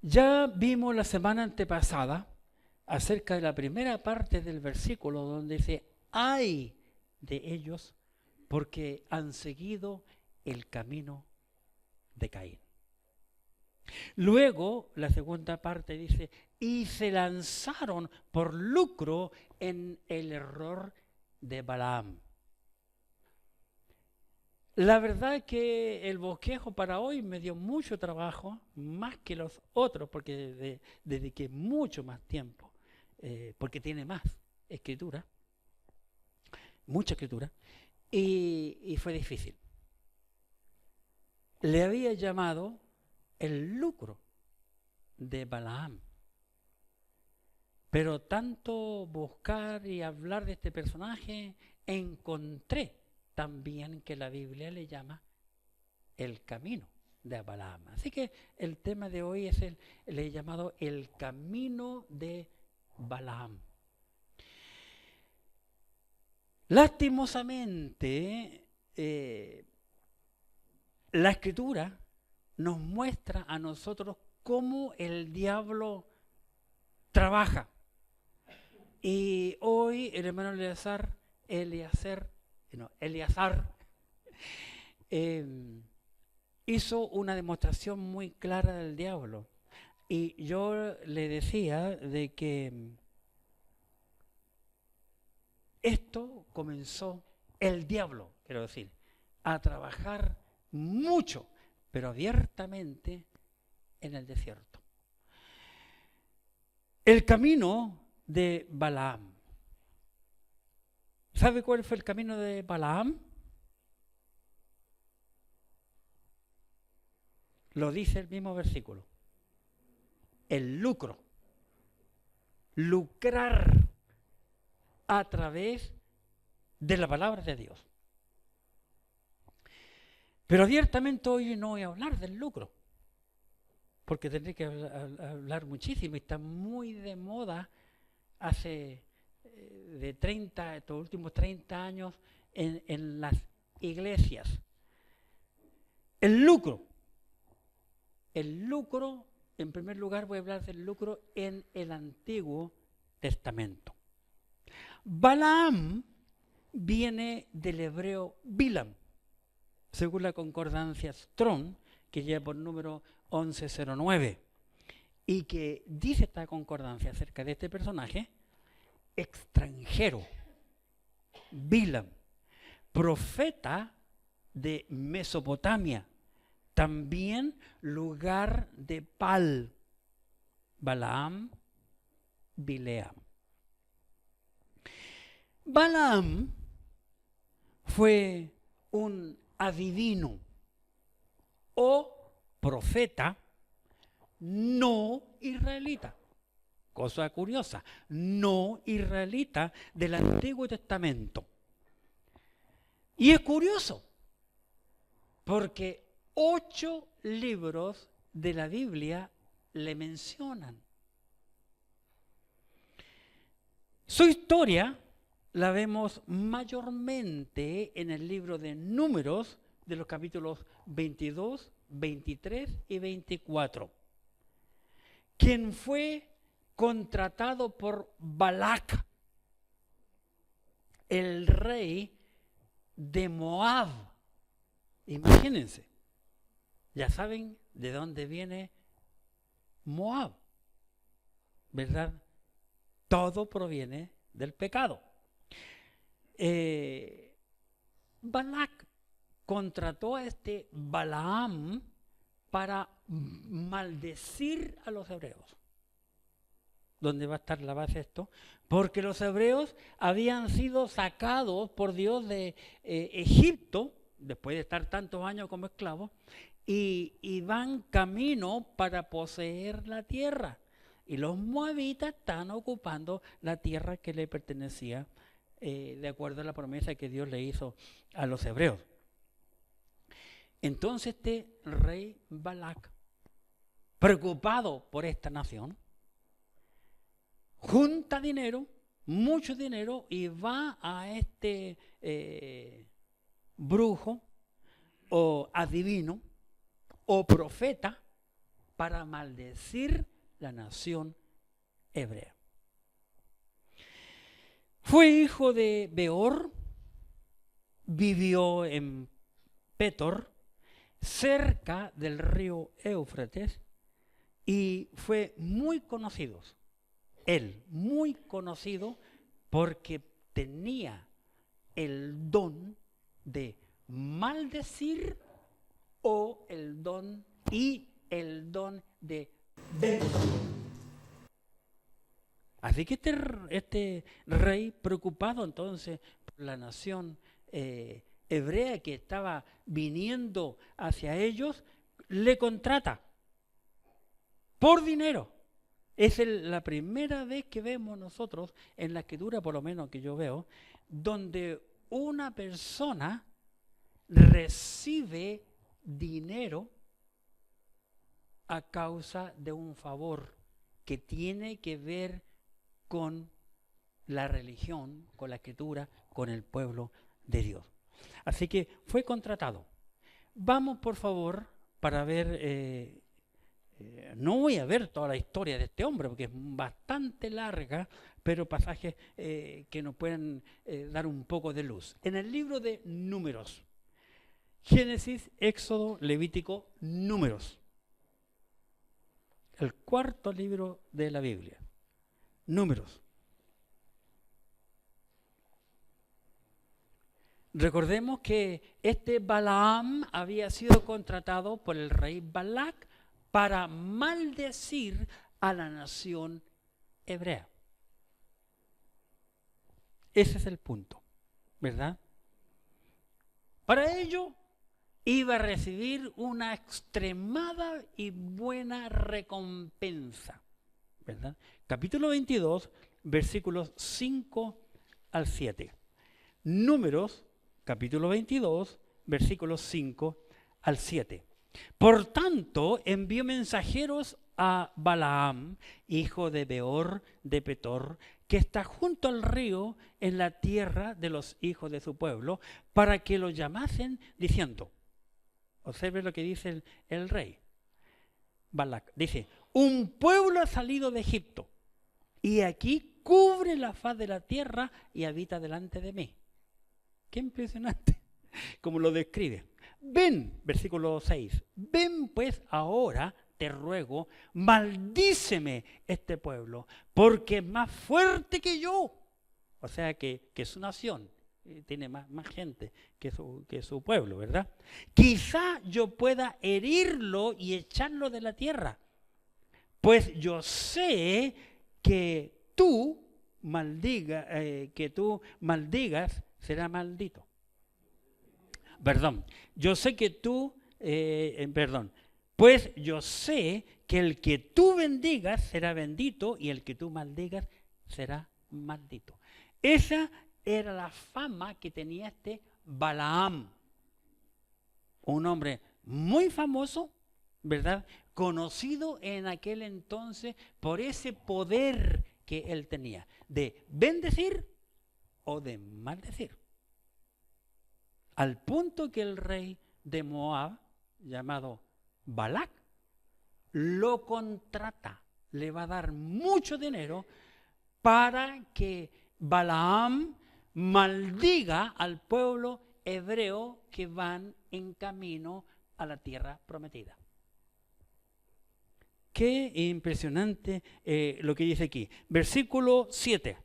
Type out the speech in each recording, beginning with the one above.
Ya vimos la semana antepasada acerca de la primera parte del versículo donde dice, ay de ellos porque han seguido el camino de Caín. Luego, la segunda parte dice, y se lanzaron por lucro en el error de Balaam. La verdad es que el bosquejo para hoy me dio mucho trabajo, más que los otros, porque dediqué mucho más tiempo, porque tiene más escritura, mucha escritura, y fue difícil. Le había llamado el lucro de Balaam. Pero tanto buscar y hablar de este personaje, encontré también que la Biblia le llama el camino de Balaam. Así que el tema de hoy es le he llamado el camino de Balaam. Lastimosamente, la Escritura nos muestra a nosotros cómo el diablo trabaja. Y hoy el hermano Eleazar hizo una demostración muy clara del diablo. Y yo le decía de que esto comenzó el diablo, quiero decir, a trabajar mucho, pero abiertamente en el desierto. El camino de Balaam. ¿Sabe cuál fue el camino de Balaam? Lo dice el mismo versículo. El lucro. Lucrar a través de la palabra de Dios. Pero abiertamente hoy no voy a hablar del lucro, porque tendré que hablar muchísimo y está muy de moda hace de 30, estos últimos 30 años en las iglesias. El lucro, en primer lugar voy a hablar del lucro en el Antiguo Testamento. Balaam viene del hebreo Bilam, según la concordancia Strong, que lleva por número 1109, y que dice esta concordancia acerca de este personaje, extranjero, Bilam, profeta de Mesopotamia, también lugar de Pal, Balaam, Bileam. Balaam fue un adivino o profeta no israelita. Cosa curiosa, no israelita del Antiguo Testamento. Y es curioso, porque 8 libros de la Biblia le mencionan. Su historia la vemos mayormente en el libro de Números, de los capítulos 22, 23 y 24. Quien fue contratado por Balac, el rey de Moab. Imagínense, ya saben de dónde viene Moab, ¿verdad? Todo proviene del pecado. Balac contrató a este Balaam para maldecir a los hebreos. ¿Dónde va a estar la base de esto? Porque los hebreos habían sido sacados por Dios de Egipto, después de estar tantos años como esclavos, y van camino para poseer la tierra. Y los moabitas están ocupando la tierra que le pertenecía de acuerdo a la promesa que Dios le hizo a los hebreos. Entonces este rey Balac, preocupado por esta nación, junta dinero, mucho dinero, y va a este brujo o adivino o profeta para maldecir la nación hebrea. Fue hijo de Beor, vivió en Petor, cerca del río Éufrates, y fue muy conocido, él muy conocido porque tenía el don de maldecir o el don de bendecir. Así que este rey, preocupado entonces por la nación hebrea que estaba viniendo hacia ellos, le contrata por dinero. Es la primera vez que vemos nosotros en la escritura, por lo menos que yo veo, donde una persona recibe dinero a causa de un favor que tiene que ver con la religión, con la escritura, con el pueblo de Dios. Así que fue contratado. Vamos, por favor, para ver, no voy a ver toda la historia de este hombre, porque es bastante larga, pero pasajes que nos pueden dar un poco de luz. En el libro de Números, Génesis, Éxodo, Levítico, Números. El cuarto libro de la Biblia. Números. Recordemos que este Balaam había sido contratado por el rey Balac para maldecir a la nación hebrea. Ese es el punto, ¿verdad? Para ello iba a recibir una extremada y buena recompensa, ¿verdad? Capítulo 22, versículos 5 al 7. Números, capítulo 22, versículos 5 al 7. Por tanto, envió mensajeros a Balaam, hijo de Beor de Petor, que está junto al río en la tierra de los hijos de su pueblo, para que lo llamasen diciendo, observe lo que dice el rey Balac, dice, un pueblo ha salido de Egipto, y aquí cubre la faz de la tierra y habita delante de mí. Qué impresionante, como lo describe. Ven, versículo 6, ven pues ahora, te ruego, maldíceme este pueblo, porque es más fuerte que yo. O sea que su nación tiene más gente que su pueblo, ¿verdad? Quizá yo pueda herirlo y echarlo de la tierra, pues yo sé que tú maldigas, será maldito. Perdón, yo sé que tú, pues yo sé que el que tú bendigas será bendito y el que tú maldigas será maldito. Esa era la fama que tenía este Balaam, un hombre muy famoso, ¿verdad? Conocido en aquel entonces por ese poder que él tenía, de bendecir o de maldecir. Al punto que el rey de Moab, llamado Balac, lo contrata, le va a dar mucho dinero para que Balaam maldiga al pueblo hebreo que van en camino a la tierra prometida. Qué impresionante lo que dice aquí. Versículo 7.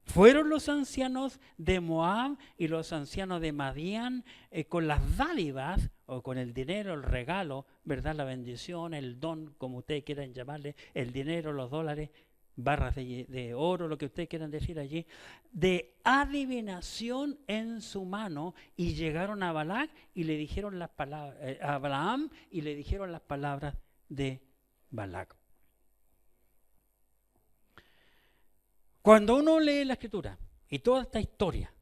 Fueron los ancianos de Moab y los ancianos de Madián con las dádivas o con el dinero, el regalo, ¿verdad? La bendición, el don, como ustedes quieran llamarle, el dinero, los dólares, barras de oro, lo que ustedes quieran decir allí, de adivinación en su mano, y llegaron a Balac y le dijeron las palabras, a Balaam y le dijeron las palabras de Balac. Cuando uno lee la Escritura y toda esta historia,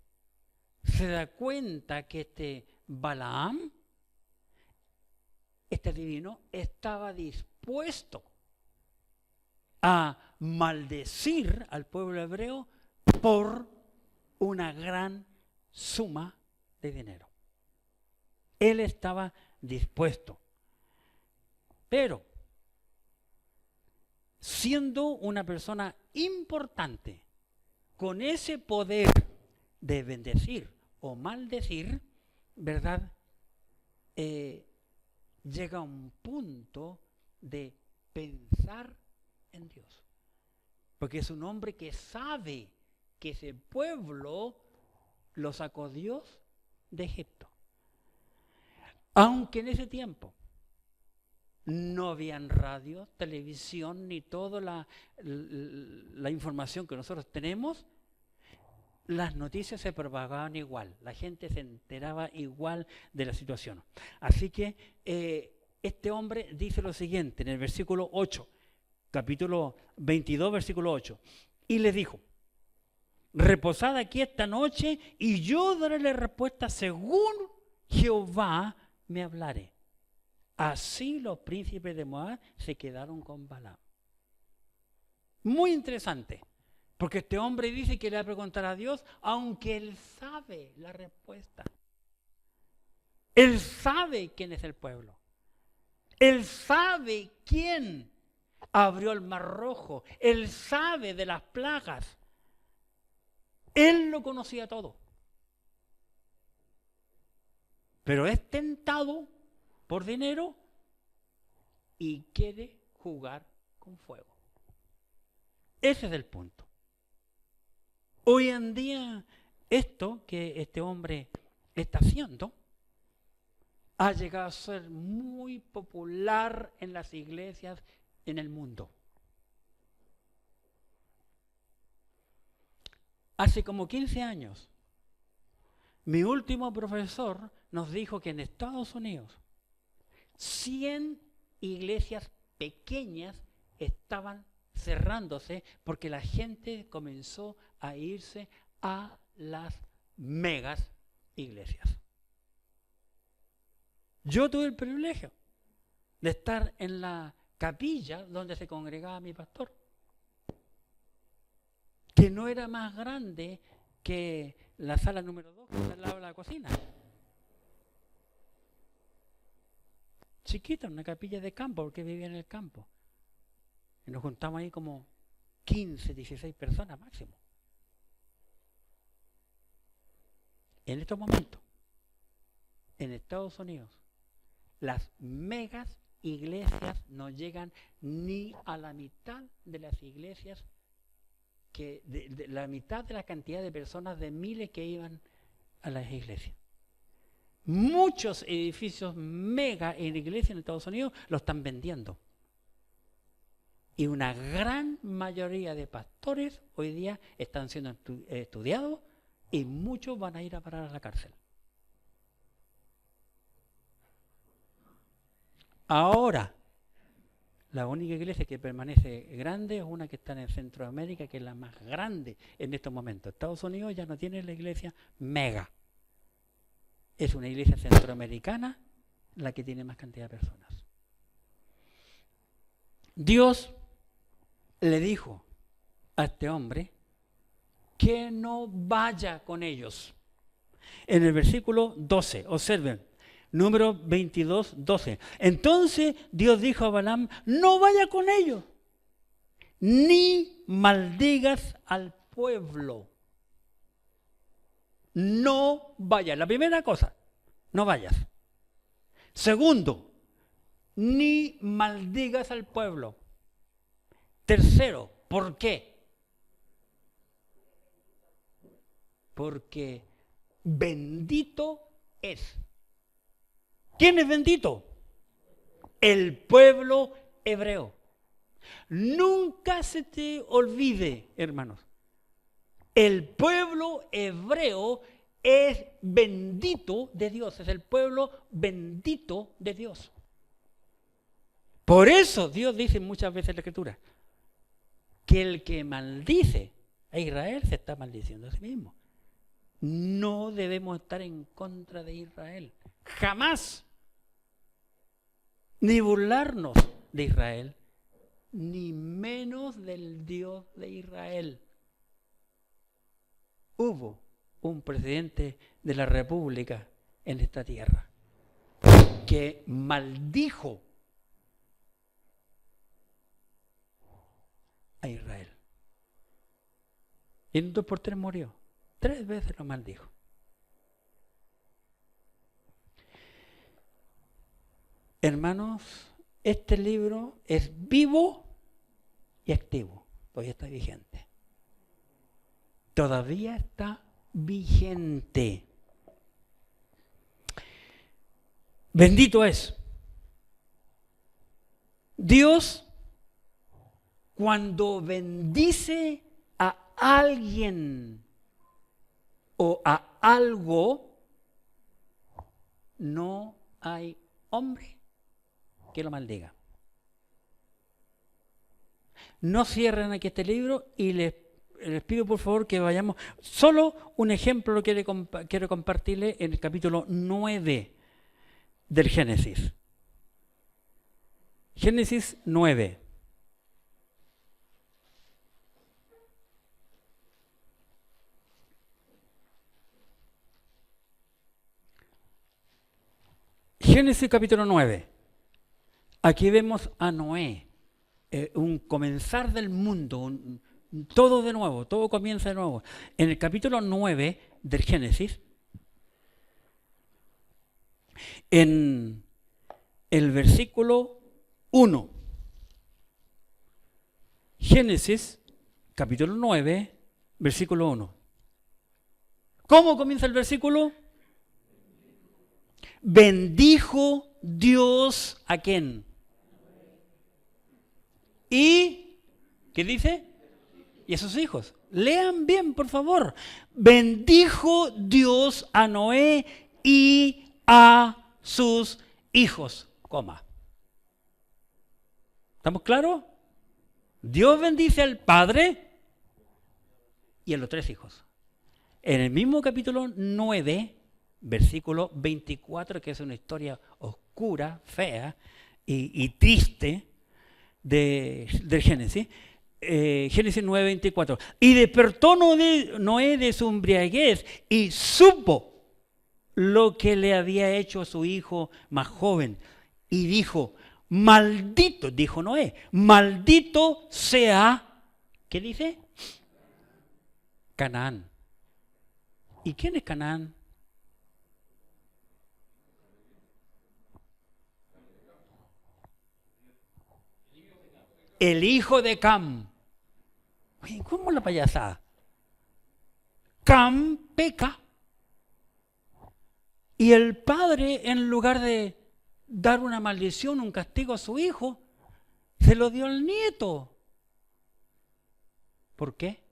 se da cuenta que este Balaam, este adivino, estaba dispuesto a maldecir al pueblo hebreo por una gran suma de dinero. Él estaba dispuesto. Pero, siendo una persona importante, con ese poder de bendecir o maldecir, ¿verdad? Llega a un punto de pensar en Dios. Porque es un hombre que sabe que ese pueblo lo sacó Dios de Egipto. Aunque en ese tiempo no habían radio, televisión, ni toda la información que nosotros tenemos, las noticias se propagaban igual, la gente se enteraba igual de la situación. Así que este hombre dice lo siguiente en el versículo 8, capítulo 22, versículo 8, y le dijo: reposad aquí esta noche y yo daré la respuesta según Jehová me hablare. Así los príncipes de Moab se quedaron con Balaam. Muy interesante, porque este hombre dice que le va a preguntar a Dios, aunque él sabe la respuesta. Él sabe quién es el pueblo. Él sabe quién abrió el mar rojo. Él sabe de las plagas. Él lo conocía todo. Pero es tentado por dinero y quiere jugar con fuego. Ese es el punto. Hoy en día, esto que este hombre está haciendo ha llegado a ser muy popular en las iglesias en el mundo. Hace como 15 años, mi último profesor nos dijo que en Estados Unidos 100 iglesias pequeñas estaban cerrándose porque la gente comenzó a irse a las megas iglesias. Yo tuve el privilegio de estar en la capilla donde se congregaba mi pastor, que no era más grande que la sala número 2, que está al lado de la cocina. Chiquita, una capilla de campo, porque vivía en el campo. Y nos juntamos ahí como 15, 16 personas máximo. En estos momentos, en Estados Unidos, las megas iglesias no llegan ni a la mitad de las iglesias, de la mitad de la cantidad de personas, de miles que iban a las iglesias. Muchos edificios mega en iglesias en Estados Unidos lo están vendiendo. Y una gran mayoría de pastores hoy día están siendo estudiados y muchos van a ir a parar a la cárcel. Ahora, la única iglesia que permanece grande es una que está en Centroamérica, que es la más grande en estos momentos. Estados Unidos ya no tiene la iglesia mega. Es una iglesia centroamericana la que tiene más cantidad de personas. Dios le dijo a este hombre que no vaya con ellos. En el versículo 12, observen, número 22, 12. Entonces Dios dijo a Balaam: no vaya con ellos, ni maldigas al pueblo. No vayas. La primera cosa, no vayas. Segundo, ni maldigas al pueblo. Tercero, ¿por qué? Porque bendito es. ¿Quién es bendito? El pueblo hebreo. Nunca se te olvide, hermanos. El pueblo hebreo es bendito de Dios, es el pueblo bendito de Dios. Por eso Dios dice muchas veces en la Escritura que el que maldice a Israel se está maldiciendo a sí mismo. No debemos estar en contra de Israel, jamás, ni burlarnos de Israel, ni menos del Dios de Israel. Hubo un presidente de la República en esta tierra que maldijo a Israel. Y en 2x3 murió. 3 veces lo maldijo. Hermanos, este libro es vivo y activo. Todavía está vigente. Todavía está vigente. Bendito es. Dios, cuando bendice a alguien o a algo, no hay hombre que lo maldiga. No cierren aquí este libro y les pido por favor que vayamos. Solo un ejemplo lo quiero compartirle en el capítulo 9 del Génesis. Génesis 9. Génesis capítulo 9. Aquí vemos a Noé, un comenzar del mundo, todo de nuevo, todo comienza de nuevo. En el capítulo 9 del Génesis, en el versículo 1. Génesis, capítulo 9, versículo 1. ¿Cómo comienza el versículo? Bendijo Dios a quién. ¿Y qué dice? Y a sus hijos. Lean bien, por favor. Bendijo Dios a Noé y a sus hijos, coma. ¿Estamos claros? Dios bendice al padre y a los 3 hijos. En el mismo capítulo 9, versículo 24, que es una historia oscura, fea y triste del Génesis, Génesis 9, 24. Y despertó Noé de su embriaguez y supo lo que le había hecho a su hijo más joven. Y dijo, maldito, dijo Noé, maldito sea, ¿qué dice? Canaán. ¿Y quién es Canaán? El hijo de Cam. Oye, ¿cómo la payasada? Cam peca y el padre, en lugar de dar una maldición, un castigo a su hijo, se lo dio al nieto. ¿Por qué?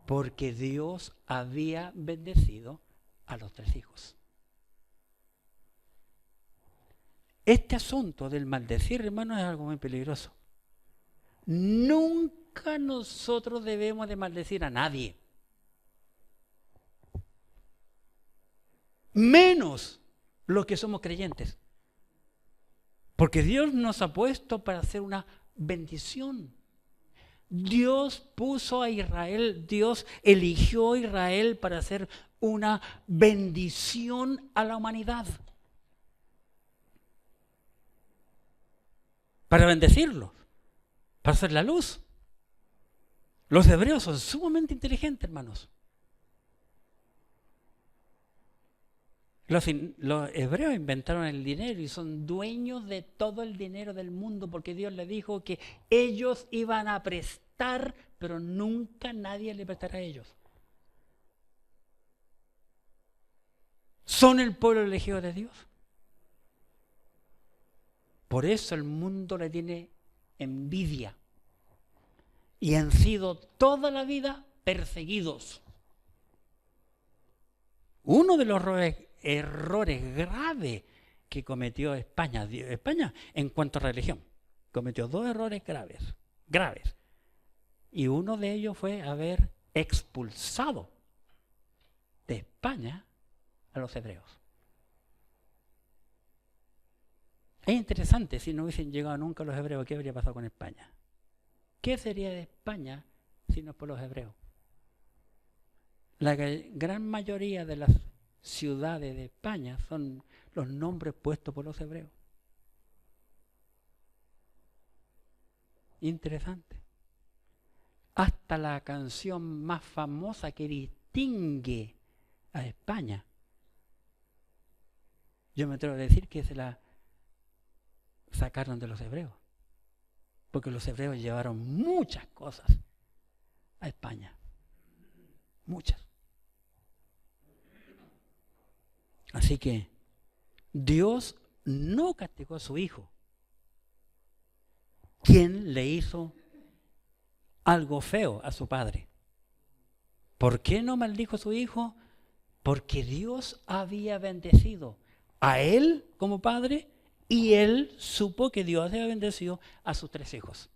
Porque Dios había bendecido a los 3 hijos. Este asunto del maldecir, hermano, es algo muy peligroso. Nunca nosotros debemos de maldecir a nadie. Menos los que somos creyentes. Porque Dios nos ha puesto para hacer una bendición. Dios puso a Israel, Dios eligió a Israel para hacer una bendición a la humanidad. Para bendecirlos, para hacer la luz. Los hebreos son sumamente inteligentes, hermanos. Los hebreos inventaron el dinero y son dueños de todo el dinero del mundo porque Dios les dijo que ellos iban a prestar, pero nunca nadie le prestará a ellos. Son el pueblo elegido de Dios. Por eso el mundo le tiene envidia y han sido toda la vida perseguidos. Uno de los errores graves que cometió España en cuanto a religión, cometió 2 errores graves. Y uno de ellos fue haber expulsado de España a los hebreos. Es interesante, si no hubiesen llegado nunca los hebreos, ¿qué habría pasado con España? ¿Qué sería de España si no por los hebreos? La gran mayoría de las ciudades de España son los nombres puestos por los hebreos. Interesante. Hasta la canción más famosa que distingue a España, yo me atrevo a decir que se la sacaron de los hebreos, porque los hebreos llevaron muchas cosas a España, muchas. Así que Dios no castigó a su hijo, quien le hizo algo feo a su padre. ¿Por qué no maldijo a su hijo? Porque Dios había bendecido a él como padre y él supo que Dios había bendecido a sus 3 hijos.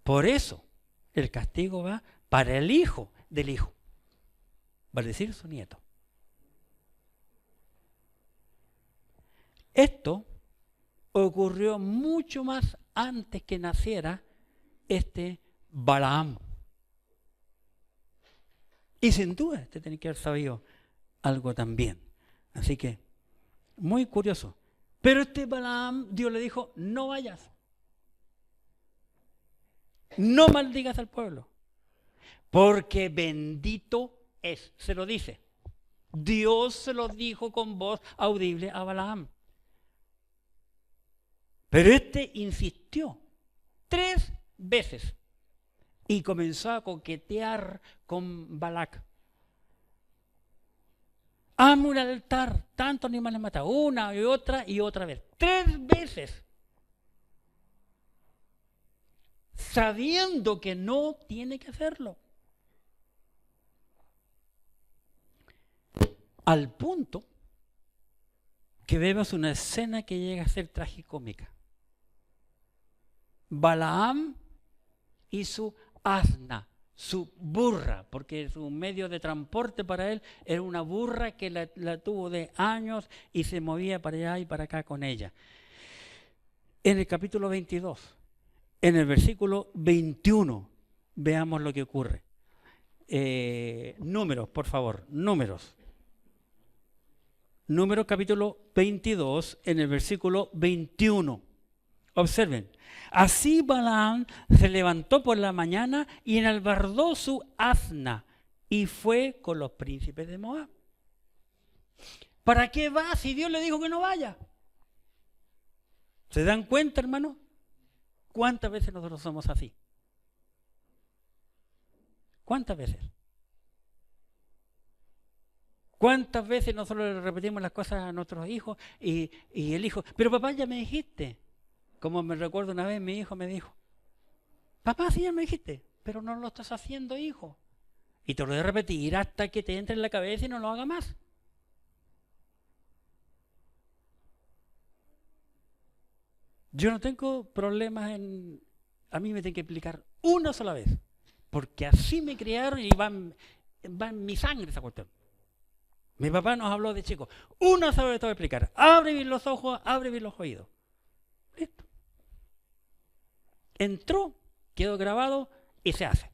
Por eso el castigo va para el hijo del hijo, va a decir su nieto. Esto ocurrió mucho más antes que naciera este Balaam. Y sin duda este tiene que haber sabido algo también. Así que, muy curioso. Pero este Balaam, Dios le dijo, no vayas. No maldigas al pueblo. Porque bendito es. Se lo dice. Dios se lo dijo con voz audible a Balaam. Pero este insistió 3 veces y comenzó a coquetear con Balac. Hazme un altar, tantos animales matados, una y otra vez, 3 veces, sabiendo que no tiene que hacerlo. Al punto que vemos una escena que llega a ser tragicómica. Balaam y su asna, su burra, porque su medio de transporte para él era una burra que la tuvo de años y se movía para allá y para acá con ella. En el capítulo 22, en el versículo 21, veamos lo que ocurre. Números, por favor, Números. Números capítulo 22, en el versículo 21. Observen. Así Balaam se levantó por la mañana y enalbardó su asna y fue con los príncipes de Moab. ¿Para qué va si Dios le dijo que no vaya? ¿Se dan cuenta, hermano? ¿Cuántas veces nosotros somos así? ¿Cuántas veces? ¿Cuántas veces nosotros le repetimos las cosas a nuestros hijos y el hijo, pero papá ya me dijiste? Como me recuerdo una vez mi hijo me dijo, papá sí ya me dijiste, pero no lo estás haciendo, hijo. Y te lo voy a repetir hasta que te entre en la cabeza y no lo haga más. Yo no tengo problemas a mí me tienen que explicar una sola vez, porque así me criaron y va en mi sangre esa cuestión. Mi papá nos habló de chico, una sola vez te voy a explicar, abre bien los ojos, abre bien los oídos. Listo. Entró, quedó grabado y se hace.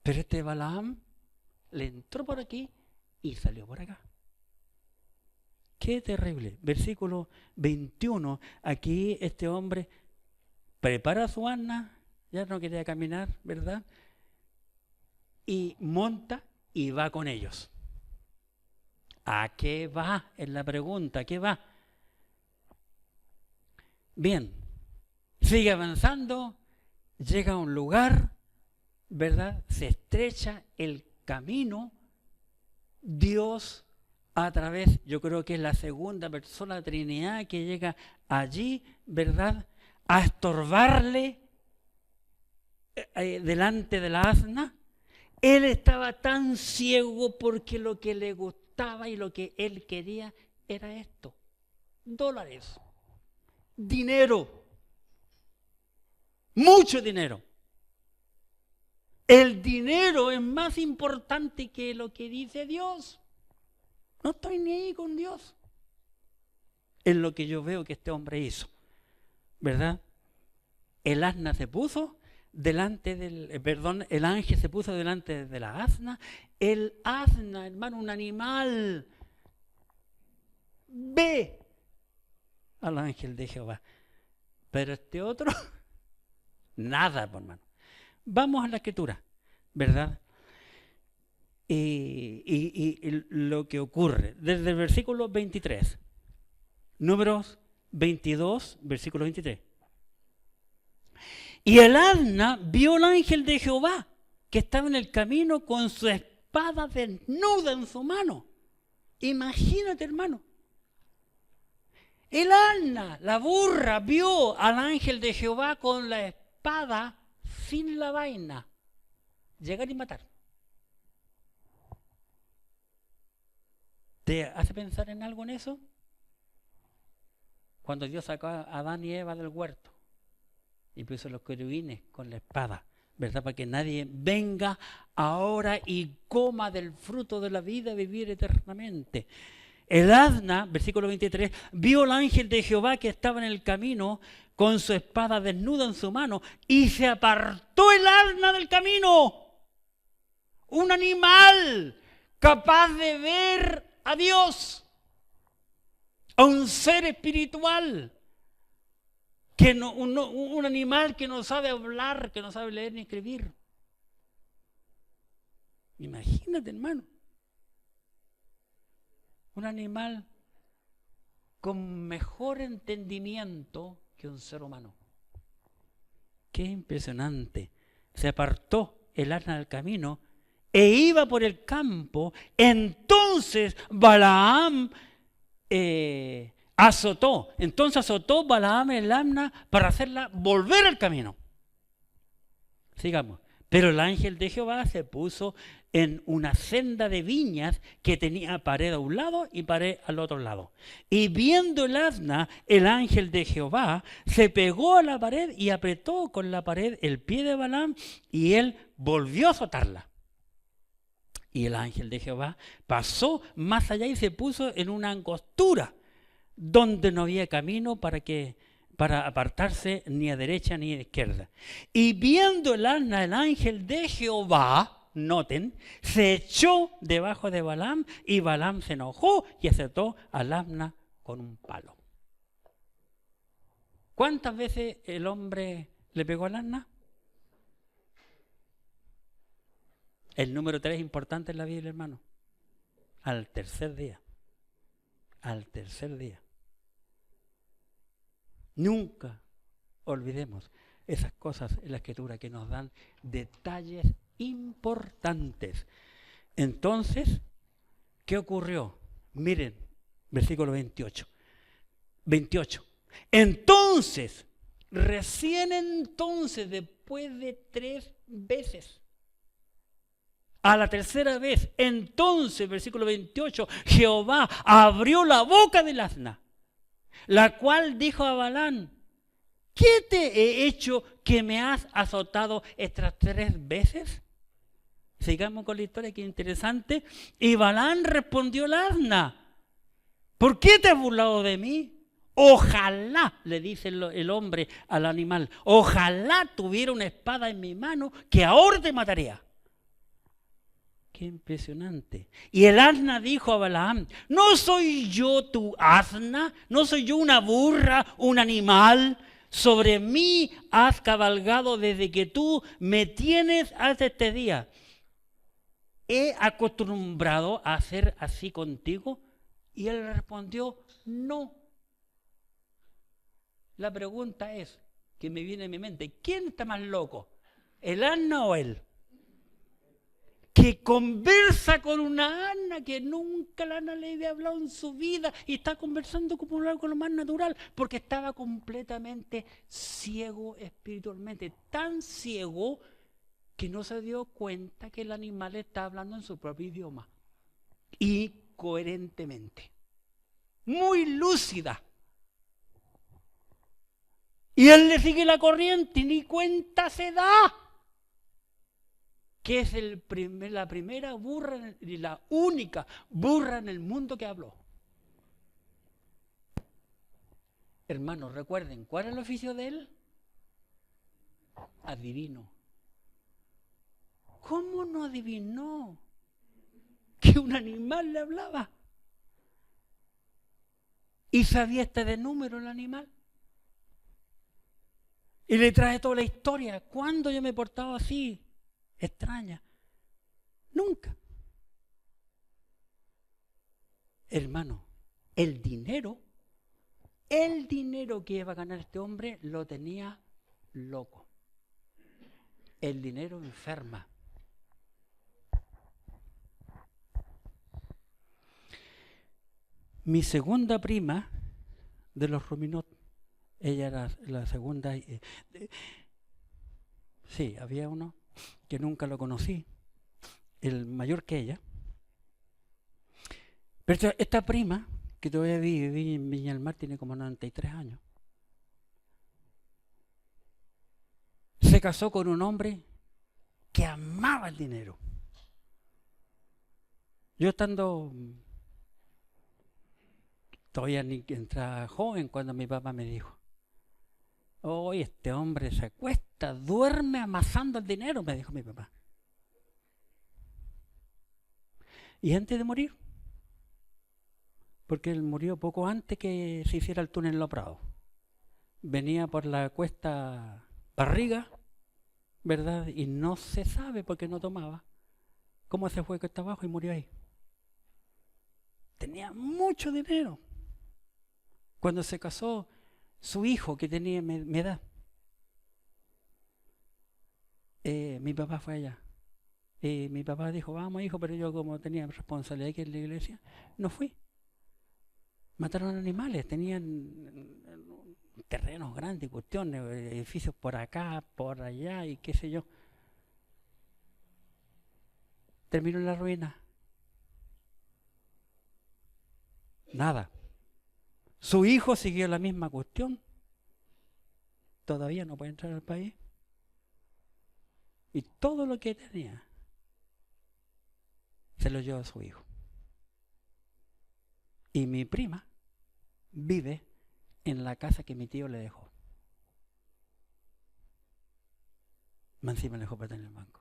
Pero este Balaam le entró por aquí y salió por acá. Qué terrible. Versículo 21, aquí este hombre prepara su asna, ya no quería caminar, ¿verdad? Y monta y va con ellos. ¿A qué va? Es la pregunta, ¿a qué va? Bien, sigue avanzando, llega a un lugar, ¿verdad? Se estrecha el camino, Dios a través, yo creo que es la segunda persona de la Trinidad que llega allí, ¿verdad? A estorbarle delante de la asna. Él estaba tan ciego porque lo que le gustaba y lo que él quería era esto, dólares. Dinero, mucho dinero. El dinero es más importante que lo que dice Dios. No estoy ni ahí con Dios. Es lo que yo veo que este hombre hizo, ¿verdad? El asna se puso delante el ángel se puso delante de la asna. El asna, hermano, un animal, ve al ángel de Jehová. Pero este otro, nada, por hermano. Vamos a la escritura, ¿verdad? Y lo que ocurre, desde el versículo 23, Números 22, versículo 23. Y el asna vio al ángel de Jehová, que estaba en el camino con su espada desnuda en su mano. Imagínate, hermano. El asna, la burra, vio al ángel de Jehová con la espada sin la vaina. Llegar y matar. ¿Te hace pensar en algo en eso? Cuando Dios sacó a Adán y Eva del huerto y puso los querubines con la espada, ¿verdad? Para que nadie venga ahora y coma del fruto de la vida y vivir eternamente. El asna, versículo 23, vio al ángel de Jehová que estaba en el camino con su espada desnuda en su mano y se apartó el asna del camino. Un animal capaz de ver a Dios, a un ser espiritual, que un animal que no sabe hablar, que no sabe leer ni escribir. Imagínate, hermano. Un animal con mejor entendimiento que un ser humano. Qué impresionante. Se apartó el asna del camino e iba por el campo. Entonces Balaam azotó Balaam el asna para hacerla volver al camino. Sigamos. Pero el ángel de Jehová se puso en una senda de viñas que tenía pared a un lado y pared al otro lado. Y viendo el asna, el ángel de Jehová se pegó a la pared y apretó con la pared el pie de Balaam y él volvió a azotarla. Y el ángel de Jehová pasó más allá y se puso en una angostura donde no había camino para apartarse ni a derecha ni a izquierda. Y viendo el asna, el ángel de Jehová, noten, se echó debajo de Balaam y Balaam se enojó y azotó al asna con un palo. ¿Cuántas veces el hombre le pegó al asna? El número 3 es importante en la Biblia, hermano. Al tercer día. Al tercer día. Nunca olvidemos esas cosas en la Escritura que nos dan detalles importantes. Entonces, ¿qué ocurrió? Miren, versículo 28. Entonces, recién entonces, después de 3 veces, a la tercera vez, entonces, versículo 28, Jehová abrió la boca del asna, la cual dijo a Balaam: ¿qué te he hecho que me has azotado estas 3 veces? Sigamos con la historia, que es interesante. Y Balaam respondió al asna: ¿por qué te has burlado de mí? Ojalá, le dice el hombre al animal, ojalá tuviera una espada en mi mano que ahora te mataría. Qué impresionante. Y el asna dijo a Balaam: ¿no soy yo tu asna? ¿No soy yo una burra, un animal? Sobre mí has cabalgado desde que tú me tienes hasta este día. ¿He acostumbrado a hacer así contigo? Y él respondió: no. La pregunta es, que me viene a mi mente, ¿quién está más loco? ¿El asna o él? Que conversa con una asna que nunca la asna le había hablado en su vida y está conversando como algo lo más natural, porque estaba completamente ciego espiritualmente, tan ciego que no se dio cuenta que el animal está hablando en su propio idioma y coherentemente, muy lúcida. Y él le sigue la corriente y ni cuenta se da que es la primera burra y la única burra en el mundo que habló. Hermanos, recuerden, ¿cuál es el oficio de él? Adivino. ¿Cómo no adivinó que un animal le hablaba? ¿Y sabía de número el animal? Y le trae toda la historia. ¿Cuándo yo me he portado así? Extraña. Nunca. Hermano, el dinero que iba a ganar este hombre lo tenía loco. El dinero enferma. Mi segunda prima de los Ruminot, ella era la segunda. Sí, había uno que nunca lo conocí, el mayor que ella. Pero esta prima, que todavía vive en Viña del Mar, tiene como 93 años. Se casó con un hombre que amaba el dinero. Yo estando todavía ni entraba joven cuando mi papá me dijo: "Hoy este hombre se acuesta, duerme amasando el dinero", me dijo mi papá. Y antes de morir, porque él murió poco antes que se hiciera el túnel Los Prados, venía por la cuesta Barriga, ¿verdad? Y no se sabe porque no tomaba cómo se fue cuesta abajo y murió ahí. Tenía mucho dinero. Cuando se casó, su hijo, que tenía mi edad, mi papá fue allá. Y mi papá dijo: "Vamos, hijo", pero yo, como tenía responsabilidad aquí en la iglesia, no fui. Mataron animales, tenían terrenos grandes, cuestiones, edificios por acá, por allá y qué sé yo. Terminó en la ruina. Nada. Su hijo siguió la misma cuestión. Todavía no puede entrar al país. Y todo lo que tenía se lo llevó a su hijo. Y mi prima vive en la casa que mi tío le dejó. Más encima le dejó plata en el banco.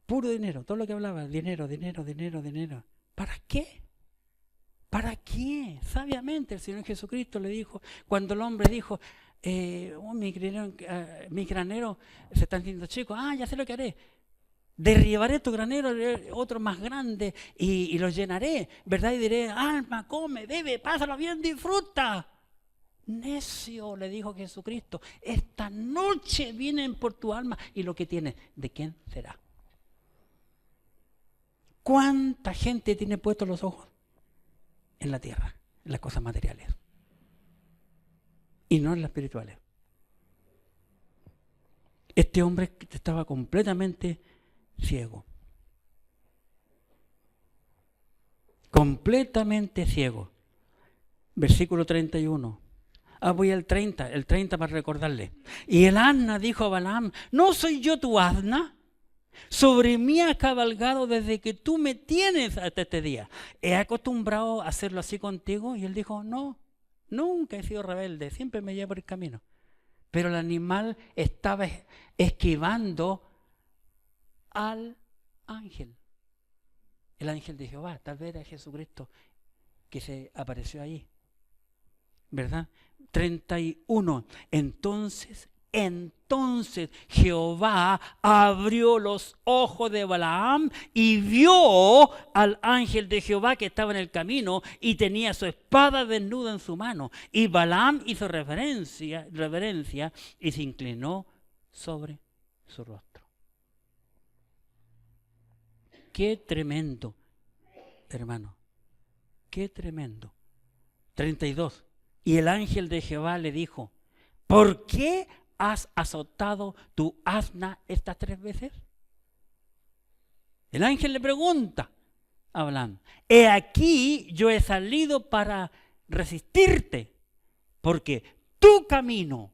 Puro dinero, todo lo que hablaba, dinero, dinero, dinero, dinero. ¿Para qué? ¿Para qué? Sabiamente el Señor Jesucristo le dijo, cuando el hombre dijo: mi granero se está haciendo chico, ya sé lo que haré. Derribaré tu granero, otro más grande, y lo llenaré, ¿verdad? Y diré: alma, come, bebe, pásalo bien, disfruta. Necio, le dijo Jesucristo, esta noche vienen por tu alma y lo que tienes, ¿de quién será? ¿Cuánta gente tiene puestos los ojos en la tierra, en las cosas materiales, y no en las espirituales? Este hombre estaba completamente ciego. Completamente ciego. Versículo 31. Voy al 30 para recordarle. Y el asna dijo a Balaam: ¿no soy yo tu asna? Sobre mí has cabalgado desde que tú me tienes hasta este día. ¿He acostumbrado a hacerlo así contigo? Y él dijo: no, nunca he sido rebelde, siempre me llevo por el camino. Pero el animal estaba esquivando al ángel. El ángel de Jehová, tal vez era Jesucristo que se apareció ahí, ¿verdad? 31. Entonces Jehová abrió los ojos de Balaam y vio al ángel de Jehová que estaba en el camino y tenía su espada desnuda en su mano. Y Balaam hizo reverencia y se inclinó sobre su rostro. Qué tremendo, hermano. Qué tremendo. 32. Y el ángel de Jehová le dijo: ¿por qué has azotado tu asna estas 3 veces? El ángel le pregunta a Balaam: he aquí yo he salido para resistirte, porque tu camino,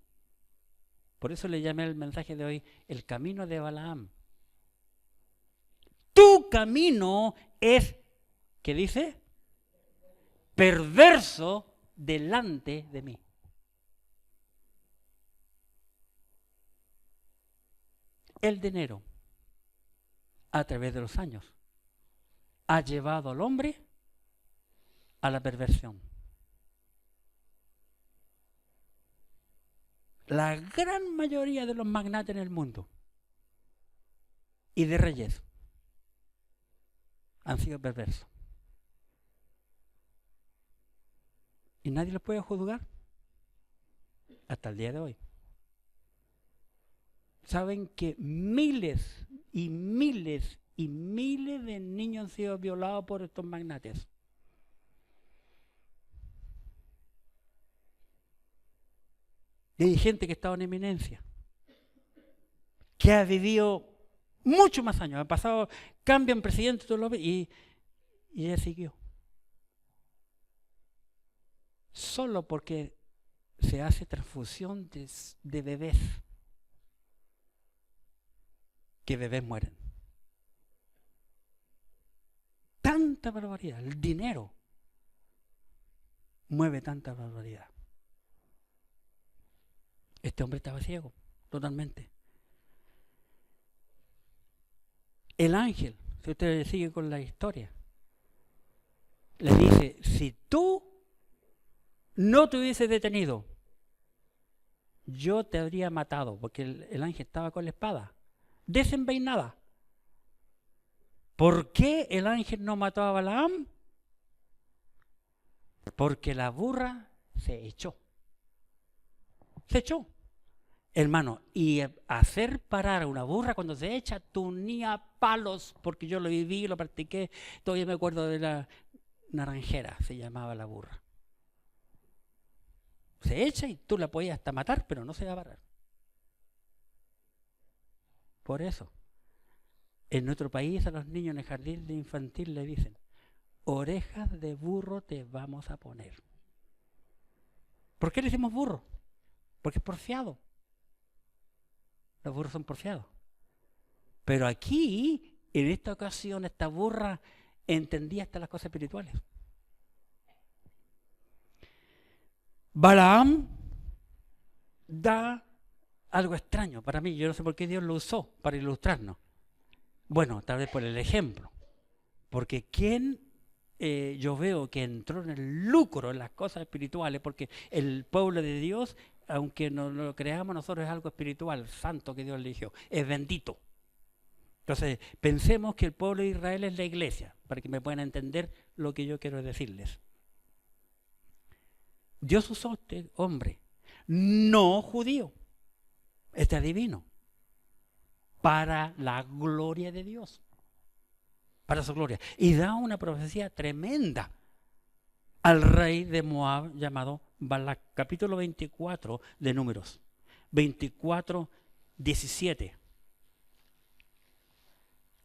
por eso le llamé el mensaje de hoy el camino de Balaam. Tu camino es, ¿qué dice? Perverso delante de mí. El dinero, a través de los años, ha llevado al hombre a la perversión. la gran mayoría de los magnates en el mundo y de reyes han sido perversos. Y nadie los puede juzgar hasta el día de hoy. Saben que miles y miles y miles de niños han sido violados por estos magnates. Y hay gente que ha estado en eminencia, que ha vivido muchos más años, ha pasado, cambian presidente y ella siguió. Solo porque se hace transfusión de bebés, que bebés mueren. Tanta barbaridad, el dinero mueve tanta barbaridad. Este hombre estaba ciego, totalmente. El ángel, si usted sigue con la historia, le dice, si tú no te hubieses detenido, yo te habría matado, porque el ángel estaba con la espada, desenvainada. ¿Por qué el ángel no mató a Balaam? Porque la burra se echó. Se echó. Hermano, y hacer parar a una burra cuando se echa, tunía palos, porque yo lo viví, lo practiqué, todavía me acuerdo de la naranjera, se llamaba la burra. Se echa y tú la podías hasta matar, pero no se va a parar. Por eso, en nuestro país a los niños en el jardín de infantil le dicen, orejas de burro te vamos a poner. ¿Por qué le decimos burro? Porque es porfiado. Los burros son porfiados. Pero aquí, en esta ocasión, esta burra entendía hasta las cosas espirituales. Balaam da algo extraño para mí. Yo no sé por qué Dios lo usó para ilustrarnos. Bueno, tal vez por el ejemplo. Porque yo veo que entró en el lucro en las cosas espirituales, porque el pueblo de Dios, aunque no lo creamos nosotros, es algo espiritual, santo que Dios eligió, es bendito. Entonces, pensemos que el pueblo de Israel es la iglesia, para que me puedan entender lo que yo quiero decirles. Dios usó a este hombre, no judío, este adivino, para la gloria de Dios, para su gloria. Y da una profecía tremenda al rey de Moab llamado Balac, capítulo 24 de Números, 24, 17.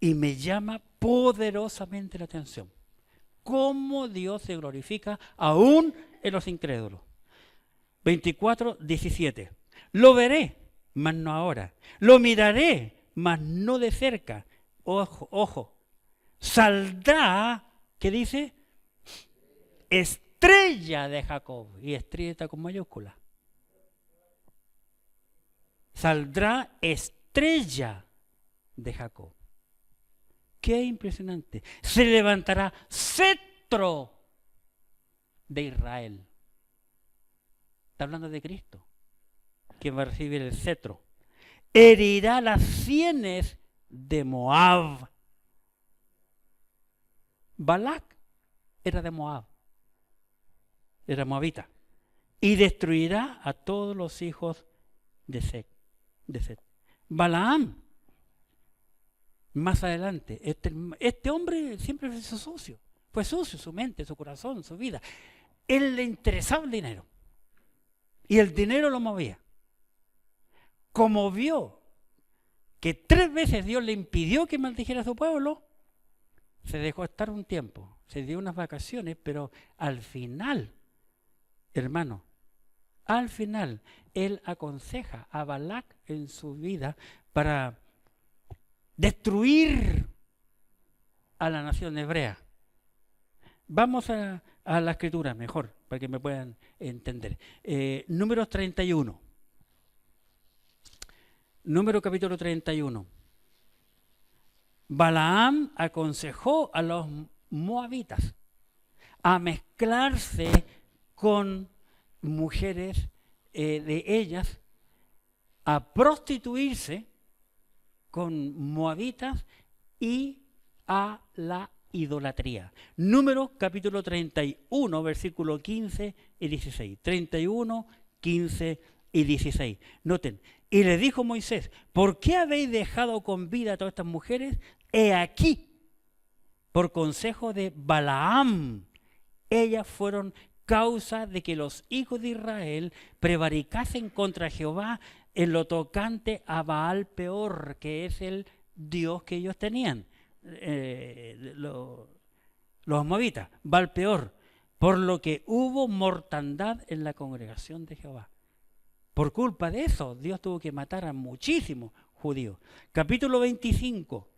Y me llama poderosamente la atención cómo Dios se glorifica aún en los incrédulos. 24, 17. Lo veré, mas no ahora. Lo miraré, mas no de cerca. Ojo, ojo. Saldrá, ¿qué dice? Estrella de Jacob. Y estrella está con mayúscula. Saldrá estrella de Jacob. Qué impresionante. Se levantará cetro de Israel. Está hablando de Cristo, quien va a recibir el cetro. Herirá las sienes de Moab. Balac era de Moab, era moabita, y destruirá a todos los hijos de Set. Balaam, más adelante, este hombre siempre fue sucio su mente, su corazón, su vida. Él le interesaba el dinero y el dinero lo movía. Como vio que 3 veces Dios le impidió que maldijera a su pueblo, se dejó estar un tiempo, se dio unas vacaciones, pero al final, hermano, al final, él aconseja a Balac en su vida para destruir a la nación hebrea. Vamos a la escritura mejor, para que me puedan entender. Números 31. Número capítulo 31. Balaam aconsejó a los moabitas a mezclarse con mujeres de ellas a prostituirse con moabitas y a la idolatría. Números capítulo 31, versículo 15 y 16. 31, 15 y 16. Noten, y le dijo Moisés, ¿por qué habéis dejado con vida a todas estas mujeres? He aquí, por consejo de Balaam, ellas fueron causa de que los hijos de Israel prevaricasen contra Jehová en lo tocante a Baal Peor, que es el dios que ellos tenían, los moabitas, Baal Peor, por lo que hubo mortandad en la congregación de Jehová. Por culpa de eso, Dios tuvo que matar a muchísimos judíos. Capítulo 25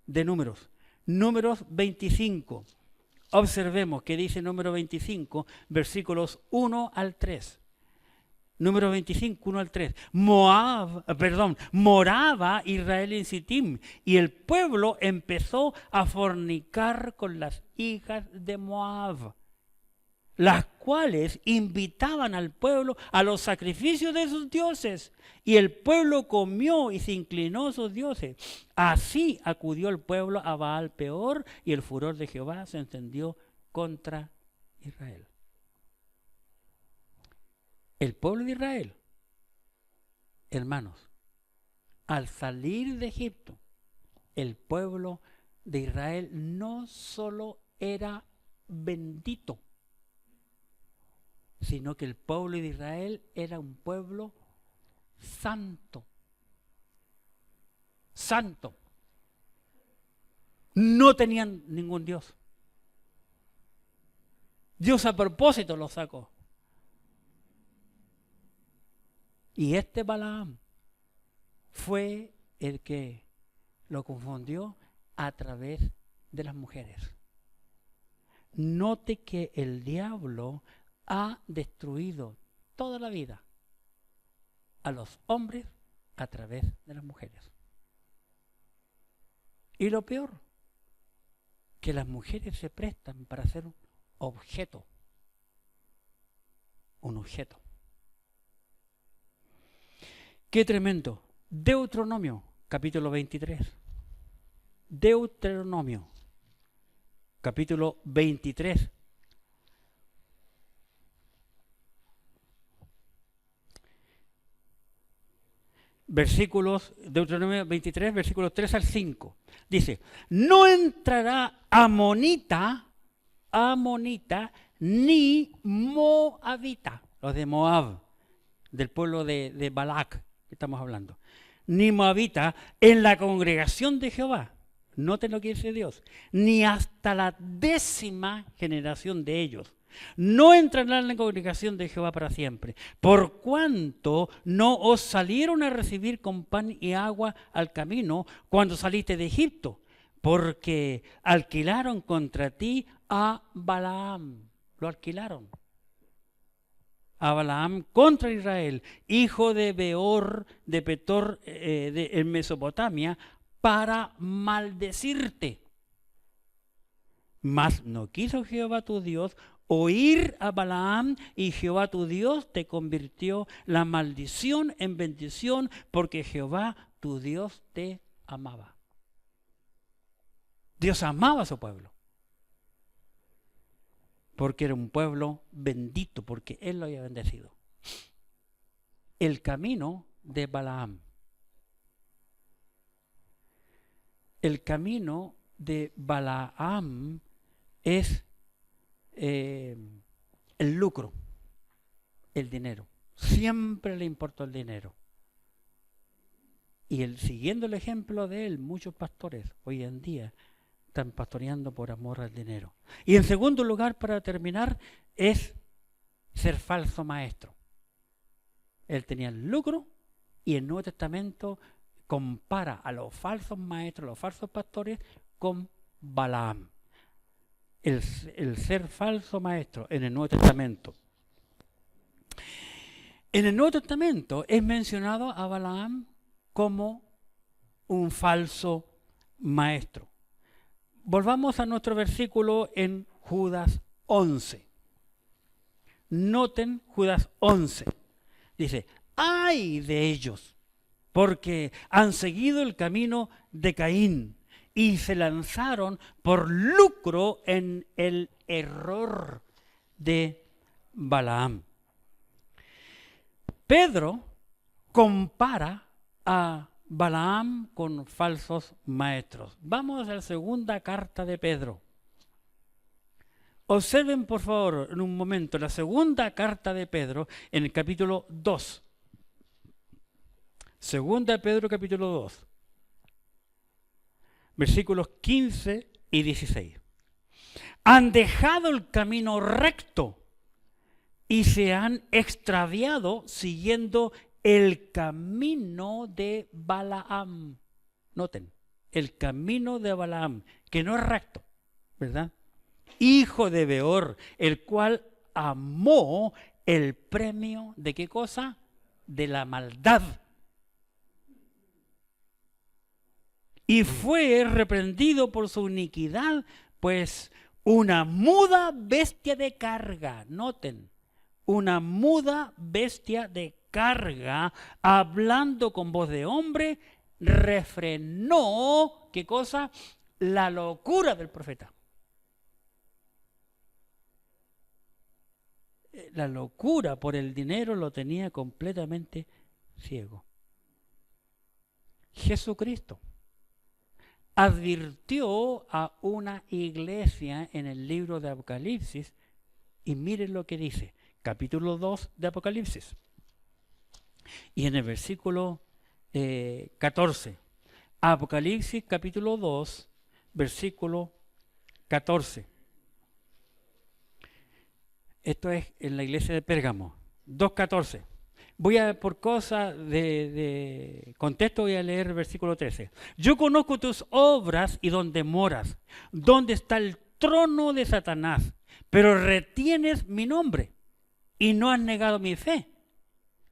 de Números. Números 25. Observemos que dice número 25, versículos 1 al 3. Número 25, 1 al 3. Moraba Israel en Sittim, y el pueblo empezó a fornicar con las hijas de Moab, las cuales invitaban al pueblo a los sacrificios de sus dioses, y el pueblo comió y se inclinó a sus dioses. Así acudió el pueblo a Baal Peor, y el furor de Jehová se encendió contra Israel. El pueblo de Israel, hermanos, al salir de Egipto, el pueblo de Israel no solo era bendito, sino que el pueblo de Israel era un pueblo santo. Santo. No tenían ningún Dios. Dios a propósito los sacó. Y este Balaam fue el que lo confundió a través de las mujeres. Note que el diablo ha destruido toda la vida a los hombres a través de las mujeres. Y lo peor, que las mujeres se prestan para ser un objeto. ¡Qué tremendo! Deuteronomio, capítulo 23. Deuteronomio, capítulo 23. Deuteronomio 23, versículos 3 al 5. Dice, no entrará amonita ni moabita, los de Moab, del pueblo de Balac, que estamos hablando, ni moabita en la congregación de Jehová. Noten lo que dice Dios, ni hasta la 10ª generación de ellos. No entrarán en la congregación de Jehová para siempre, por cuanto no os salieron a recibir con pan y agua al camino cuando saliste de Egipto, porque alquilaron contra ti a Balaam. Lo alquilaron a Balaam contra Israel, hijo de Beor, de Petor, en Mesopotamia, para maldecirte. Mas no quiso Jehová tu Dios oír a Balaam, y Jehová tu Dios te convirtió la maldición en bendición, porque Jehová tu Dios te amaba. Dios amaba a su pueblo, porque era un pueblo bendito, porque Él lo había bendecido. El camino de Balaam. El camino de Balaam es el lucro, el dinero. Siempre le importó el dinero. Y siguiendo el ejemplo de él, muchos pastores hoy en día están pastoreando por amor al dinero. Y en segundo lugar, para terminar, es ser falso maestro. Él tenía el lucro, y el Nuevo Testamento compara a los falsos maestros, los falsos pastores, con Balaam. El ser falso maestro en el Nuevo Testamento. En el Nuevo Testamento es mencionado a Balaam como un falso maestro. Volvamos a nuestro versículo en Judas 11. Noten Judas 11. Dice, ¡ay de ellos! porque han seguido el camino de Caín y se lanzaron por lucro en el error de Balaam. Pedro compara a Balaam con falsos maestros. Vamos a la segunda carta de Pedro. Observen por favor en un momento la segunda carta de Pedro en el capítulo 2. Segunda de Pedro capítulo 2. Versículos 15 y 16. Han dejado el camino recto y se han extraviado siguiendo el camino de Balaam. Noten, el camino de Balaam, que no es recto, ¿verdad? Hijo de Beor, el cual amó el premio de ¿qué cosa? De la maldad. Y fue reprendido por su iniquidad, pues una muda bestia de carga, noten, una muda bestia de carga, hablando con voz de hombre, refrenó, ¿qué cosa? La locura del profeta. La locura por el dinero lo tenía completamente ciego. Jesucristo advirtió a una iglesia en el libro de Apocalipsis, y miren lo que dice, capítulo 2 de Apocalipsis, y en el versículo 14, Apocalipsis capítulo 2, versículo 14. Esto es en la iglesia de Pérgamo, 2.14. Voy a, por cosa de contexto, voy a leer el versículo 13. Yo conozco tus obras y dónde moras, dónde está el trono de Satanás, pero retienes mi nombre y no has negado mi fe,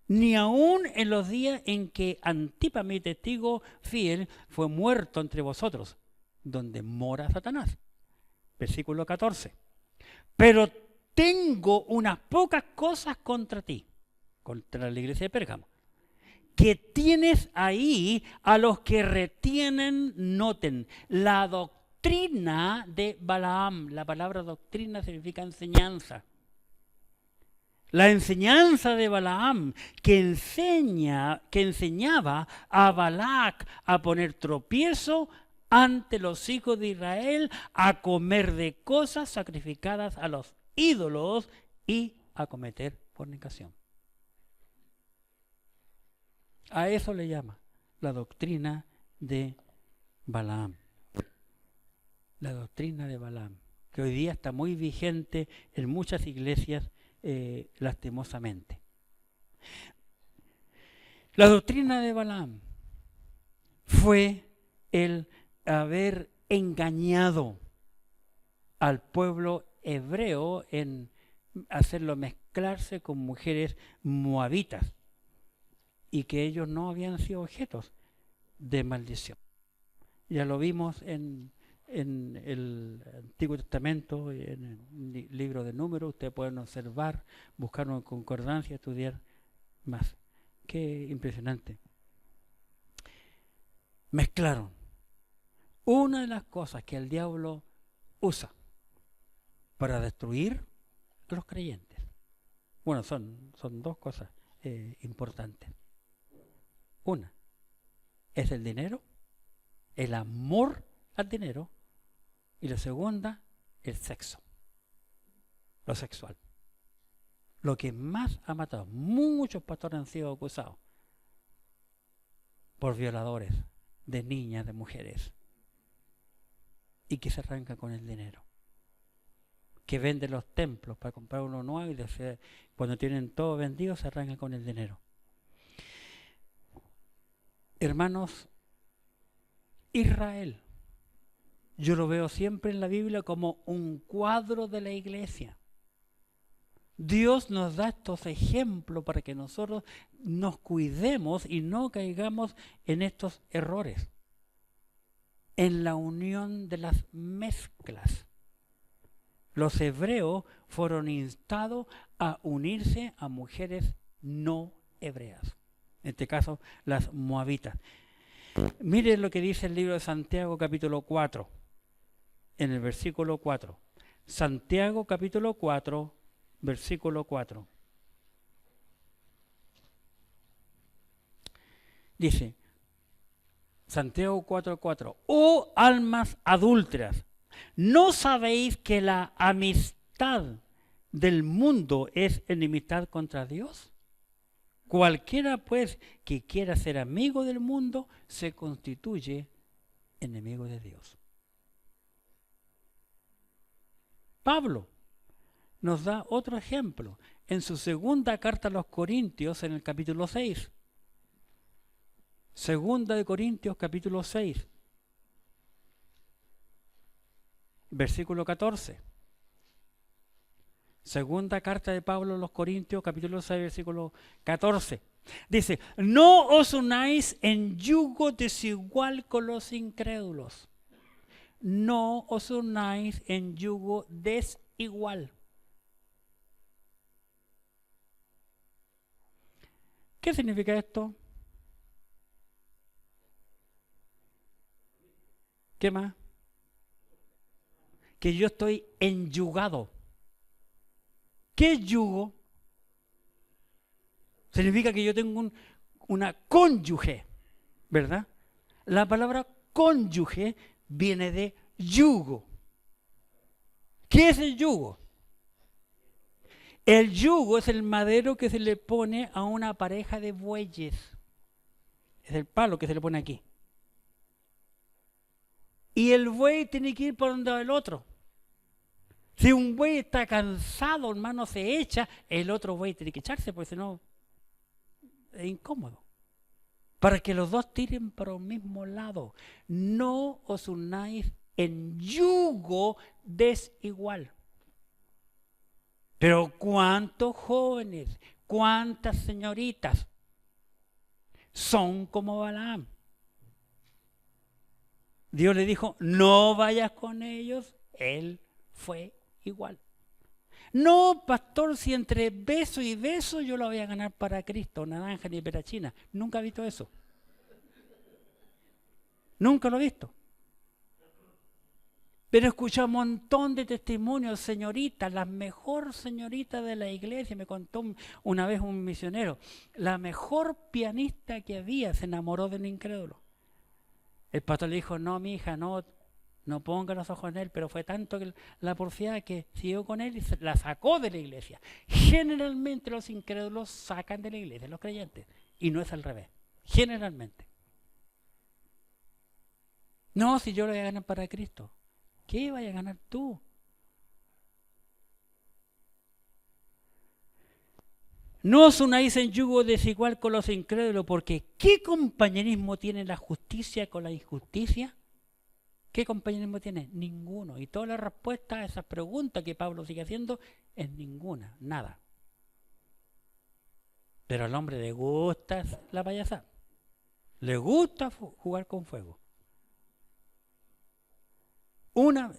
ni aun en los días en que Antipas, mi testigo fiel, fue muerto entre vosotros, donde mora Satanás. Versículo 14. Pero tengo unas pocas cosas contra ti, contra la iglesia de Pérgamo, que tienes ahí a los que retienen, noten, la doctrina de Balaam. La palabra doctrina significa enseñanza. La enseñanza de Balaam, que enseñaba a Balac a poner tropiezo ante los hijos de Israel, a comer de cosas sacrificadas a los ídolos y a cometer fornicación. A eso le llama la doctrina de Balaam. La doctrina de Balaam, que hoy día está muy vigente en muchas iglesias, lastimosamente. La doctrina de Balaam fue el haber engañado al pueblo hebreo en hacerlo mezclarse con mujeres moabitas, y que ellos no habían sido objetos de maldición. Ya lo vimos en el Antiguo Testamento, en el libro de Números. Ustedes pueden observar, buscar una concordancia, estudiar más. Qué impresionante. Mezclaron. Una de las cosas que el diablo usa para destruir a los creyentes. Bueno, son dos cosas importantes. Una es el dinero, el amor al dinero, y la segunda, el sexo, lo sexual. Lo que más ha matado, muchos pastores han sido acusados por violadores de niñas, de mujeres, y que se arrancan con el dinero, que venden los templos para comprar uno nuevo, y cuando tienen todo vendido se arrancan con el dinero. Hermanos, Israel, yo lo veo siempre en la Biblia como un cuadro de la iglesia. Dios nos da estos ejemplos para que nosotros nos cuidemos y no caigamos en estos errores, en la unión de las mezclas. Los hebreos fueron instados a unirse a mujeres no hebreas. en este caso las moabitas. Miren lo que dice el libro de Santiago capítulo 4, en el versículo 4. Santiago capítulo 4, versículo 4. Dice, Santiago 4:4, oh almas adúlteras, ¿no sabéis que la amistad del mundo es enemistad contra Dios? Cualquiera pues que quiera ser amigo del mundo se constituye enemigo de Dios. Pablo nos da otro ejemplo en su segunda carta a los Corintios en el capítulo 6. Segunda de Corintios capítulo 6, versículo 14. Segunda carta de Pablo a los Corintios capítulo 6, versículo 14. Dice, no os unáis en yugo desigual con los incrédulos. No os unáis en yugo desigual. ¿Qué significa esto? ¿Qué más? Que yo estoy enyugado. ¿Qué es yugo? Significa que yo tengo una cónyuge, ¿verdad? La palabra cónyuge viene de yugo. ¿Qué es el yugo? El yugo es el madero que se le pone a una pareja de bueyes. Es el palo que se le pone aquí. Y el buey tiene que ir por donde va el otro. Si un buey está cansado, hermano, se echa, el otro buey tiene que echarse, porque si no, es incómodo. Para que los dos tiren para un mismo lado. No os unáis en yugo desigual. Pero ¿cuántos jóvenes, cuántas señoritas son como Balaam? Dios le dijo, no vayas con ellos, él fue igual. No, pastor, si entre beso y beso yo lo voy a ganar para Cristo, naranja ni perachina. Nunca he visto eso. Nunca lo he visto. Pero escuché un montón de testimonios, señoritas, las mejor señoritas de la iglesia, me contó una vez un misionero, la mejor pianista que había se enamoró de un incrédulo. El pastor le dijo, no, mi hija, no ponga los ojos en él, pero fue tanto que la porfiada que siguió con él y la sacó de la iglesia. Generalmente los incrédulos sacan de la iglesia, los creyentes, y no es al revés, generalmente. No, si yo lo voy a ganar para Cristo, ¿qué vaya a ganar tú? No os unáis en yugo desigual con los incrédulos, porque ¿qué compañerismo tiene la justicia con la injusticia? ¿Qué compañerismo tiene? Ninguno. Y toda la respuesta a esas preguntas que Pablo sigue haciendo es ninguna, nada. Pero al hombre le gusta la payasada. Le gusta jugar con fuego.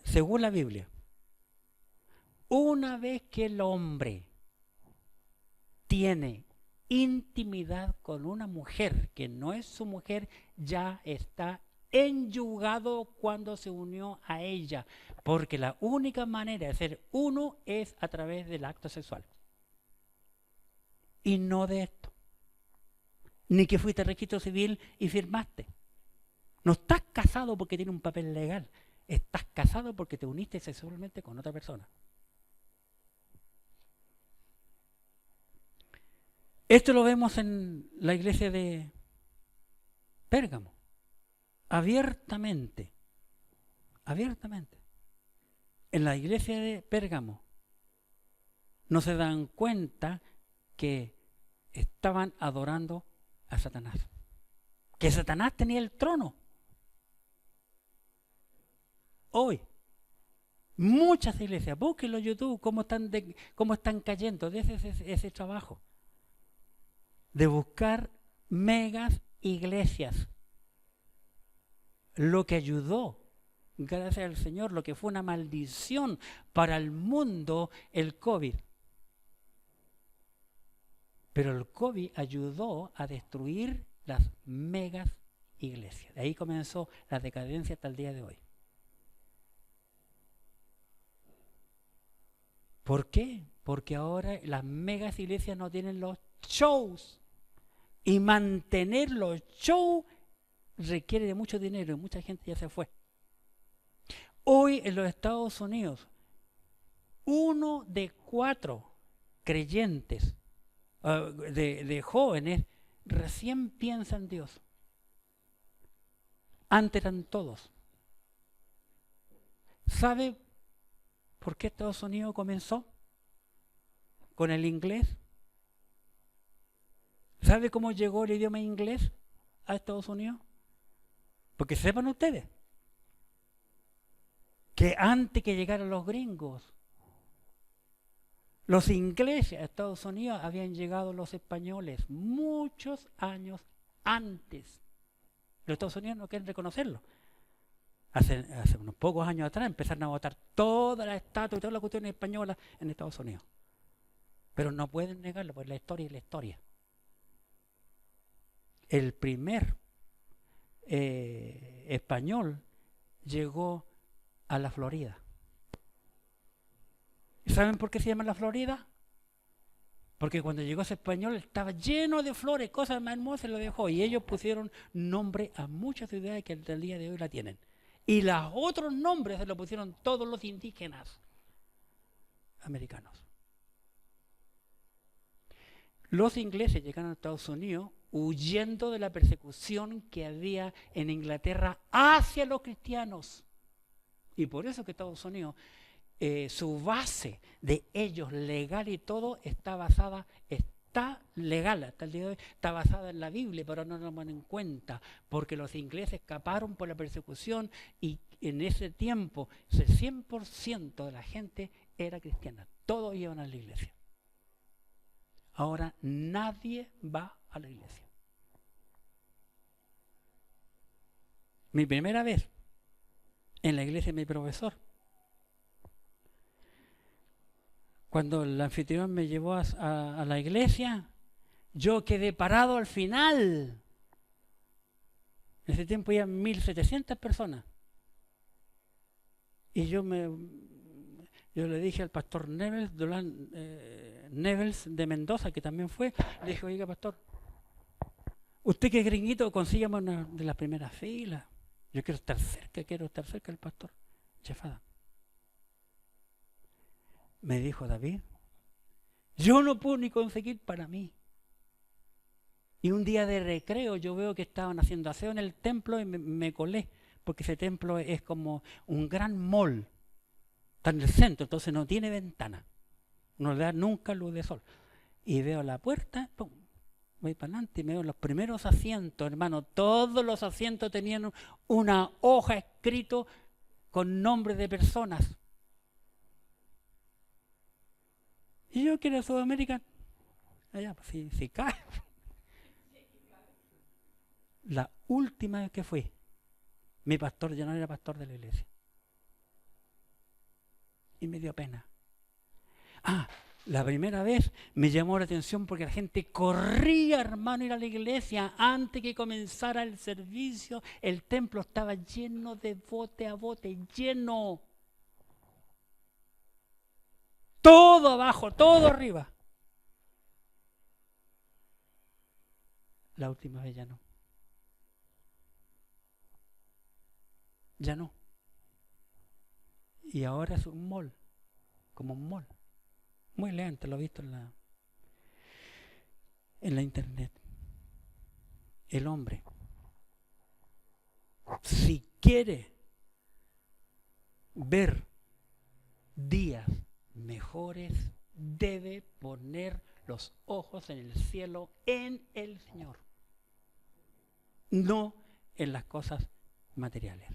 Según la Biblia, una vez que el hombre tiene intimidad con una mujer que no es su mujer, ya está enyugado cuando se unió a ella, porque la única manera de ser uno es a través del acto sexual. Y no de esto. Ni que fuiste al registro civil y firmaste. No estás casado porque tiene un papel legal. Estás casado porque te uniste sexualmente con otra persona. Esto lo vemos en la iglesia de Pérgamo. Abiertamente. En la iglesia de Pérgamo no se dan cuenta que estaban adorando a Satanás. Que Satanás tenía el trono. Hoy, muchas iglesias, búsquenlo en YouTube, cómo están cayendo de ese trabajo. De buscar megas iglesias. Lo que ayudó, gracias al Señor, lo que fue una maldición para el mundo, el COVID. Pero el COVID ayudó a destruir las megas iglesias. De ahí comenzó la decadencia hasta el día de hoy. ¿Por qué? Porque ahora las megas iglesias no tienen los shows. Y mantener los shows requiere de mucho dinero y mucha gente ya se fue. Hoy en los Estados Unidos, 1 de 4 creyentes de jóvenes recién piensa en Dios. Antes eran todos. ¿Sabe por qué Estados Unidos comenzó con el inglés? ¿Sabe cómo llegó el idioma inglés a Estados Unidos? Porque sepan ustedes que antes que llegaran los gringos, los ingleses a Estados Unidos, habían llegado los españoles muchos años antes. Los Estados Unidos no quieren reconocerlo. Hace unos pocos años atrás empezaron a votar todas las estatuas y todas las cuestiones españolas en Estados Unidos. Pero no pueden negarlo, porque la historia es la historia. El primer español llegó a la Florida. ¿Y saben por qué se llama la Florida? Porque cuando llegó ese español estaba lleno de flores, cosas más hermosas, lo dejó. Y ellos pusieron nombre a muchas ciudades que hasta el día de hoy la tienen. Y los otros nombres se los pusieron todos los indígenas americanos. Los ingleses llegaron a Estados Unidos huyendo de la persecución que había en Inglaterra hacia los cristianos. Y por eso que Estados Unidos, su base de ellos legal y todo está legal hasta el día de hoy, está basada en la Biblia, pero no lo toman en cuenta, porque los ingleses escaparon por la persecución y en ese tiempo el 100% de la gente era cristiana, todos iban a la iglesia. Ahora nadie va a la iglesia. Mi primera vez en la iglesia de mi profesor, cuando el anfitrión me llevó a la iglesia, yo quedé parado al final. En ese tiempo ya 1.700 personas. Y yo le dije al pastor Nevels de Mendoza, que también fue, le dije, oiga pastor, usted que es gringuito, consígame una de las primeras filas. Yo quiero estar cerca del pastor Chefada. Me dijo David, yo no puedo ni conseguir para mí. Y un día de recreo yo veo que estaban haciendo aseo en el templo y me colé, porque ese templo es como un gran mall, está en el centro, entonces no tiene ventana, no le da nunca luz de sol. Y veo la puerta, pum, voy para adelante y me veo los primeros asientos, hermano, todos los asientos tenían una hoja escrito con nombres de personas. Y yo que era sudamericano, allá, pues si cae. La última vez que fui, mi pastor ya no era pastor de la iglesia. Y me dio pena. La primera vez me llamó la atención porque la gente corría, hermano, a ir a la iglesia. Antes que comenzara el servicio, el templo estaba lleno de bote a bote, lleno. Todo abajo, todo arriba. La última vez ya no. Ya no. Y ahora es un mall, como un mall. Muy elegante, lo he visto en la internet. El hombre, si quiere ver días mejores, debe poner los ojos en el cielo, en el Señor, no en las cosas materiales.